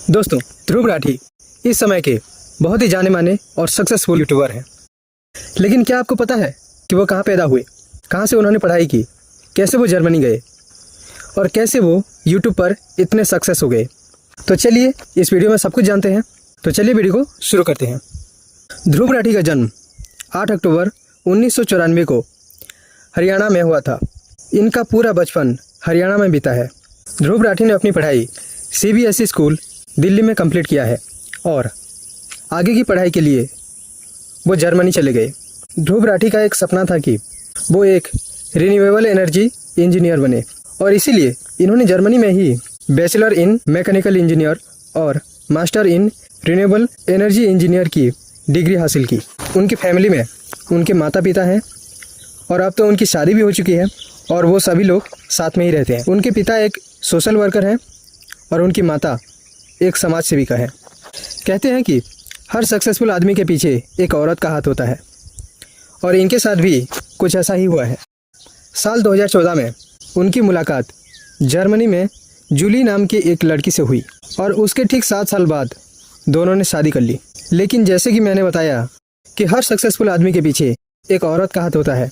दोस्तों, ध्रुव राठी इस समय के बहुत ही जाने माने और सक्सेसफुल यूट्यूबर हैं। लेकिन क्या आपको पता है कि वो कहाँ पैदा हुए, कहाँ से उन्होंने पढ़ाई की, कैसे वो जर्मनी गए और कैसे वो यूट्यूब पर इतने सक्सेस हो गए? तो चलिए इस वीडियो में सब कुछ जानते हैं। तो चलिए वीडियो को शुरू करते हैं। ध्रुव राठी का जन्म 8 अक्टूबर 1994 को हरियाणा में हुआ था। इनका पूरा बचपन हरियाणा में बीता है। ध्रुव राठी ने अपनी पढ़ाई CBSE स्कूल दिल्ली में कंप्लीट किया है और आगे की पढ़ाई के लिए वो जर्मनी चले गए। ध्रुव राठी का एक सपना था कि वो एक रिन्यूएबल एनर्जी इंजीनियर बने और इसीलिए इन्होंने जर्मनी में ही बैचलर इन मैकेनिकल इंजीनियर और master in renewable energy engineer की डिग्री हासिल की। उनकी फैमिली में उनके माता पिता हैं और अब तो उनकी शादी भी हो चुकी है और वो सभी लोग साथ में ही रहते हैं। उनके पिता एक सोशल वर्कर हैं और उनकी माता एक समाज सेविका है। कहते हैं कि हर सक्सेसफुल आदमी के पीछे एक औरत का हाथ होता है और इनके साथ भी कुछ ऐसा ही हुआ है। साल 2014 में उनकी मुलाकात जर्मनी में जूली नाम की एक लड़की से हुई और उसके ठीक 7 साल बाद दोनों ने शादी कर ली। लेकिन जैसे कि मैंने बताया कि हर सक्सेसफुल आदमी के पीछे एक औरत का हाथ होता है,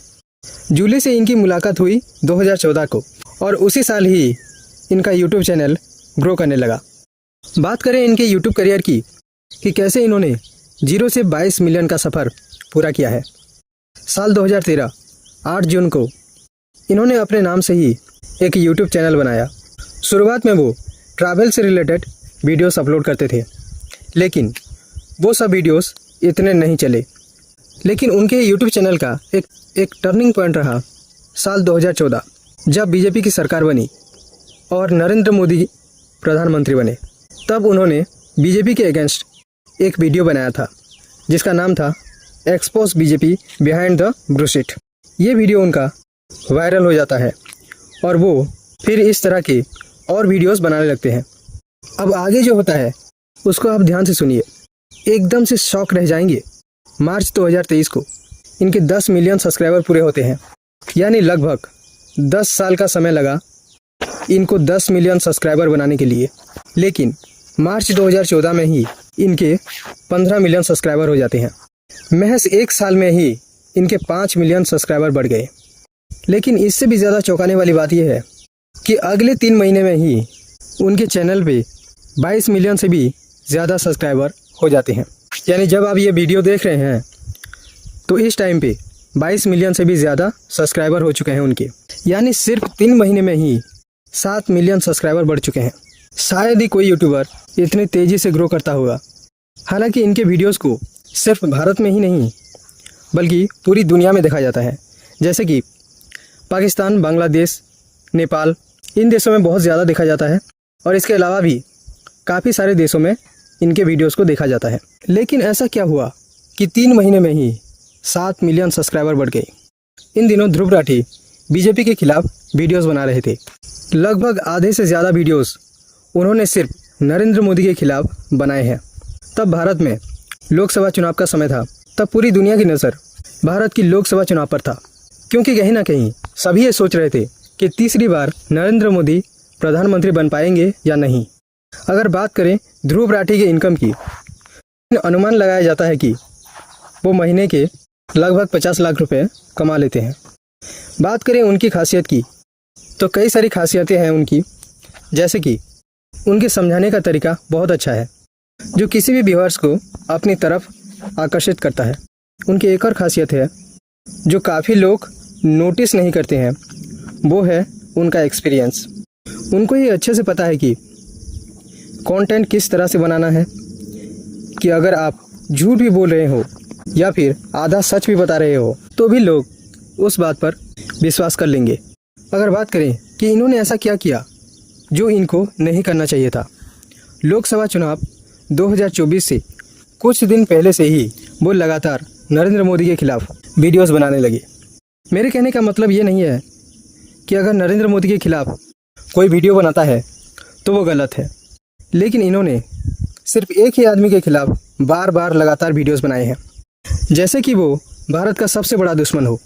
जूली से इनकी मुलाकात हुई 2014 को और उसी साल ही इनका यूट्यूब चैनल ग्रो करने लगा। बात करें इनके यूट्यूब करियर की कि कैसे इन्होंने 0 से 22 मिलियन का सफ़र पूरा किया है। साल 2013 8 जून को इन्होंने अपने नाम से ही एक यूट्यूब चैनल बनाया। शुरुआत में वो ट्रैवल से रिलेटेड वीडियोस अपलोड करते थे, लेकिन वो सब वीडियोस इतने नहीं चले। लेकिन उनके यूट्यूब चैनल का एक टर्निंग पॉइंट रहा साल 2014, जब बीजेपी की सरकार बनी और नरेंद्र मोदी प्रधानमंत्री बने। तब उन्होंने बीजेपी के अगेंस्ट एक वीडियो बनाया था जिसका नाम था एक्सपोज बीजेपी बिहाइंड द ब्रूशिट। ये वीडियो उनका वायरल हो जाता है और वो फिर इस तरह के और वीडियोस बनाने लगते हैं। अब आगे जो होता है उसको आप ध्यान से सुनिए, एकदम से शॉक रह जाएंगे। मार्च 2023 को इनके 10 मिलियन सब्सक्राइबर पूरे होते हैं, यानी लगभग 10 साल का समय लगा इनको 10 मिलियन सब्सक्राइबर बनाने के लिए। लेकिन मार्च 2014 में ही इनके 15 मिलियन सब्सक्राइबर हो जाते हैं। महज 1 साल में ही इनके 5 मिलियन सब्सक्राइबर बढ़ गए। लेकिन इससे भी ज़्यादा चौंकाने वाली बात यह है कि अगले 3 महीने में ही उनके चैनल पे 22 मिलियन से भी ज़्यादा सब्सक्राइबर हो जाते हैं। यानी जब आप ये वीडियो देख रहे हैं तो इस टाइम पे 22 मिलियन से भी ज़्यादा सब्सक्राइबर हो चुके हैं उनके। यानी सिर्फ 3 महीने में ही 7 मिलियन सब्सक्राइबर बढ़ चुके हैं। शायद ही कोई यूट्यूबर इतनी तेज़ी से ग्रो करता होगा। हालांकि इनके वीडियोस को सिर्फ भारत में ही नहीं बल्कि पूरी दुनिया में देखा जाता है, जैसे कि पाकिस्तान, बांग्लादेश, नेपाल, इन देशों में बहुत ज़्यादा देखा जाता है और इसके अलावा भी काफ़ी सारे देशों में इनके वीडियोस को देखा जाता है। लेकिन ऐसा क्या हुआ कि 3 महीने में ही 7 मिलियन सब्सक्राइबर बढ़ गए? इन दिनों ध्रुव राठी बीजेपी के खिलाफ वीडियोस बना रहे थे। लगभग आधे से ज़्यादा वीडियोस उन्होंने सिर्फ नरेंद्र मोदी के खिलाफ बनाए हैं। तब भारत में लोकसभा चुनाव का समय था। तब पूरी दुनिया की नज़र भारत की लोकसभा चुनाव पर था, क्योंकि कहीं ना कहीं सभी ये सोच रहे थे कि तीसरी बार नरेंद्र मोदी प्रधानमंत्री बन पाएंगे या नहीं। अगर बात करें ध्रुव राठी के इनकम की, अनुमान लगाया जाता है कि वो महीने के लगभग 50 लाख रुपए कमा लेते हैं। बात करें उनकी खासियत की तो कई सारी खासियतें हैं उनकी, जैसे कि उनके समझाने का तरीका बहुत अच्छा है जो किसी भी व्यूअर्स को अपनी तरफ आकर्षित करता है। उनकी एक और खासियत है जो काफ़ी लोग नोटिस नहीं करते हैं, वो है उनका एक्सपीरियंस। उनको ये अच्छे से पता है कि कंटेंट किस तरह से बनाना है, कि अगर आप झूठ भी बोल रहे हो या फिर आधा सच भी बता रहे हो तो भी लोग उस बात पर विश्वास कर लेंगे। अगर बात करें कि इन्होंने ऐसा क्या किया जो इनको नहीं करना चाहिए था, लोकसभा चुनाव 2024 से कुछ दिन पहले से ही वो लगातार नरेंद्र मोदी के खिलाफ वीडियोस बनाने लगे। मेरे कहने का मतलब ये नहीं है कि अगर नरेंद्र मोदी के खिलाफ कोई वीडियो बनाता है तो वो गलत है, लेकिन इन्होंने सिर्फ एक ही आदमी के खिलाफ बार बार लगातार वीडियोस बनाए हैं, जैसे कि वो भारत का सबसे बड़ा दुश्मन हो।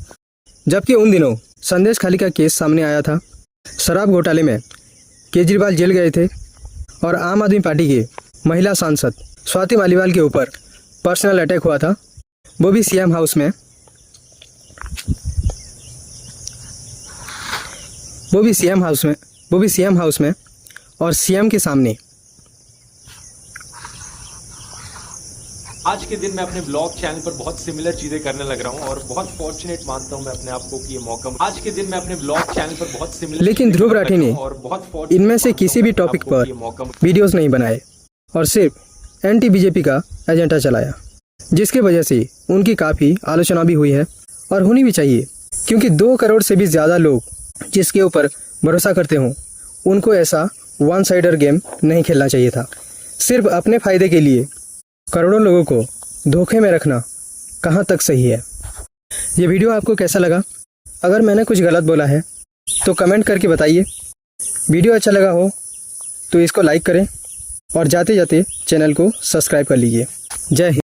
जबकि उन दिनों संदेश खाली का केस सामने आया था, शराब घोटाले में केजरीवाल जेल गए थे और आम आदमी पार्टी के महिला सांसद स्वाति मालीवाल के ऊपर पर्सनल अटैक हुआ था, वो भी सीएम हाउस में। वो भी सीएम हाउस में और सीएम के सामने। आज के दिन मैं अपने ब्लॉग चैनल पर बहुत सिमिलर चीजें करने लग रहा हूं और बहुत फॉर्चुनेट मानता हूं मैं अपने आप को कि ये मौका आज के दिन मैं अपने ब्लॉग चैनल पर बहुत सिमिलर। लेकिन ध्रुव राठी ने इनमें से किसी भी टॉपिक पर वीडियोस नहीं बनाए और सिर्फ एंटी बीजेपी का एजेंडा चलाया, जिसकी वजह से उनकी काफ़ी आलोचना भी हुई है और होनी भी चाहिए, क्योंकि 2 करोड़ से भी ज़्यादा लोग जिसके ऊपर भरोसा करते हों, उनको ऐसा वन साइडर गेम नहीं खेलना चाहिए था। सिर्फ अपने फ़ायदे के लिए करोड़ों लोगों को धोखे में रखना कहाँ तक सही है। ये वीडियो आपको कैसा लगा? अगर मैंने कुछ गलत बोला है तो कमेंट करके बताइए। वीडियो अच्छा लगा हो तो इसको लाइक करें और जाते जाते चैनल को सब्सक्राइब कर लीजिए। जय हिंद।